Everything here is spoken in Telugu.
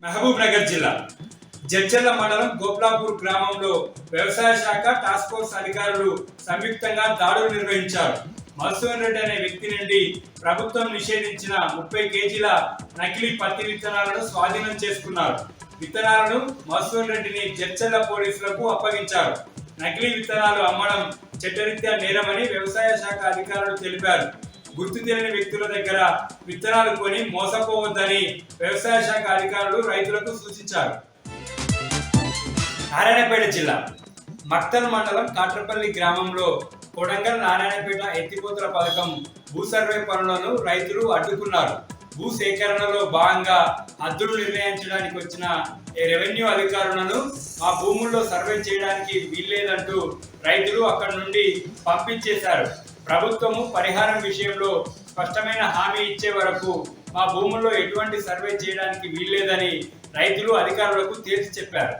మహబూబ్ నగర్ జిల్లా జడ్చర్ల మండలం గోప్లాపూర్ గ్రామంలో వ్యవసాయ శాఖ టాస్క్ ఫోర్స్ అధికారులు సంయుక్తంగా దాడులు నిర్వహించారు. మధుసూదన్ రెడ్డి అనే వ్యక్తి నుండి ప్రభుత్వం నిషేధించిన 30 కేజీల నకిలీ పత్తి విత్తనాలను స్వాధీనం చేసుకున్నారు. విత్తనాలను మధుసూదన్ రెడ్డిని జడ్చర్ల పోలీసులకు అప్పగించారు. నకిలీ విత్తనాలు అమ్మడం చట్టరీత్యా నేరమని వ్యవసాయ శాఖ అధికారులు తెలిపారు. గుర్తు తెలియని వ్యక్తుల దగ్గర విత్తనాలు కొని మోసపోవద్దని వ్యవసాయ శాఖ అధికారులు రైతులకు సూచించారు. నారాయణపేట జిల్లా మక్తల్ మండలం కాట్రపల్లి గ్రామంలో కొడంగల్ నారాయణపేట ఎత్తిపోతల పథకం భూ సర్వే పనులను రైతులు అడ్డుకున్నారు. భూ సేకరణలో భాగంగా హద్దులు నిర్ణయించడానికి వచ్చిన రెవెన్యూ అధికారులను మా భూముల్లో సర్వే చేయడానికి వీల్లేదంటూ రైతులు అక్కడి నుండి పంపించేశారు. ప్రభుత్వము పరిహారం విషయంలో స్పష్టమైన హామీ ఇచ్చే వరకు మా భూముల్లో ఎటువంటి సర్వే చేయడానికి వీల్లేదని రైతులు అధికారులకు తేల్చి చెప్పారు.